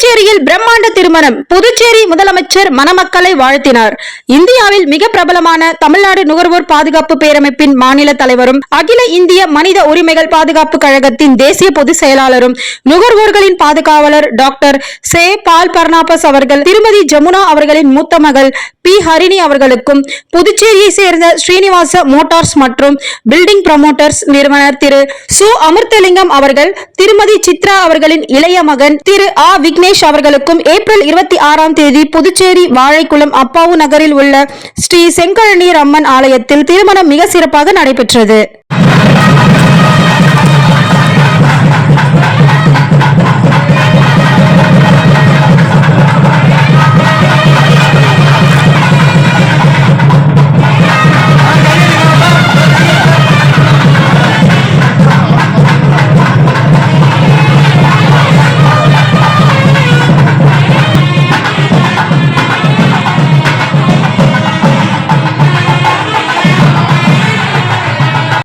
புதுச்சேரியில் பிரம்மாண்ட திருமணம். புதுச்சேரி முதலமைச்சர் மணமக்களை வாழ்த்தினார். இந்தியாவில் மிக பிரபலமான தமிழ்நாடு நுகர்வோர் பாதுகாப்பு பேரமைப்பின் மாநில தலைவரும் அகில இந்திய மனித உரிமைகள் பாதுகாப்பு கழகத்தின் தேசிய பொதுச் செயலாளரும் நுகர்வோர்களின் பாதுகாவலர் டாக்டர் சே பால் பர்னாபஸ் அவர்கள் திருமதி ஜமுனா அவர்களின் மூத்த மகள் பி ஹரிணி அவர்களுக்கும் புதுச்சேரியை சேர்ந்த ஸ்ரீனிவாச மோட்டார்ஸ் மற்றும் பில்டிங் ப்ரமோட்டர்ஸ் நிறுவனர் திரு சு அமிர்தலிங்கம் அவர்கள் திருமதி சித்ரா அவர்களின் இளைய மகன் திரு ஆ விக்னேஷ் அவர்களுக்கும் ஏப்ரல் 26ஆம் தேதி புதுச்சேரி வாழைக்குளம் அப்பாவு நகரில் உள்ள ஸ்ரீ செங்கழநீர் அம்மன் ஆலயத்தில் திருமணம் மிக சிறப்பாக நடைபெற்றது.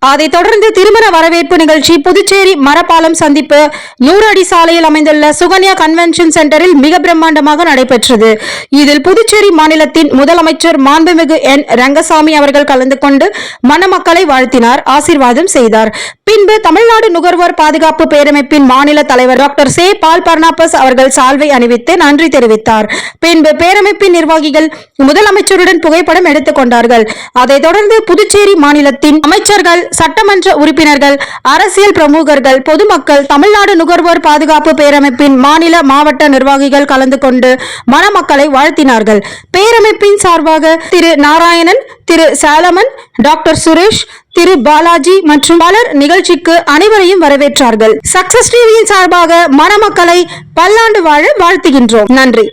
அதைத் தொடர்ந்து திருமண வரவேற்பு நிகழ்ச்சி புதுச்சேரி மரப்பாலம் சந்திப்பு 100 அடி சாலையில் அமைந்துள்ள சுகன்யா கன்வென்ஷன் சென்டரில் மிக பிரம்மாண்டமாக நடைபெற்றது. இதில் புதுச்சேரி மாநிலத்தின் முதலமைச்சர் மாண்புமிகு என் ரங்கசாமி அவர்கள் கலந்து கொண்டு மணமக்களை வாழ்த்தினார், ஆசீர்வாதம் செய்தார். பின்பு தமிழ்நாடு நுகர்வோர் பாதுகாப்பு பேரமைப்பின் மாநில தலைவர் டாக்டர் சே பால் பர்னாபஸ் அவர்கள் சால்வை அணிவித்து நன்றி தெரிவித்தார். பின்பு பேரமைப்பின் நிர்வாகிகள் முதலமைச்சருடன் புகைப்படம் எடுத்துக் கொண்டார்கள். அதைத் தொடர்ந்து புதுச்சேரி மாநிலத்தின் அமைச்சர்கள், சட்டமன்ற உறுப்பினர்கள், அரசியல் பிரமுகர்கள், பொதுமக்கள், தமிழ்நாடு நுகர்வோர் பாதுகாப்பு பேரமைப்பின் மாநில மாவட்ட நிர்வாகிகள் கலந்து கொண்டு மணமக்களை வாழ்த்தினார்கள். பேரமைப்பின் சார்பாக திரு நாராயணன், திரு சாலமன், டாக்டர் சுரேஷ், திரு பாலாஜி மற்றும் பலர் நிகழ்ச்சிக்கு அனைவரையும் வரவேற்றார்கள். சக்சஸ் டிவியின் சார்பாக மணமக்களை பல்லாண்டு வாழ வாழ்த்துகின்றோம். நன்றி.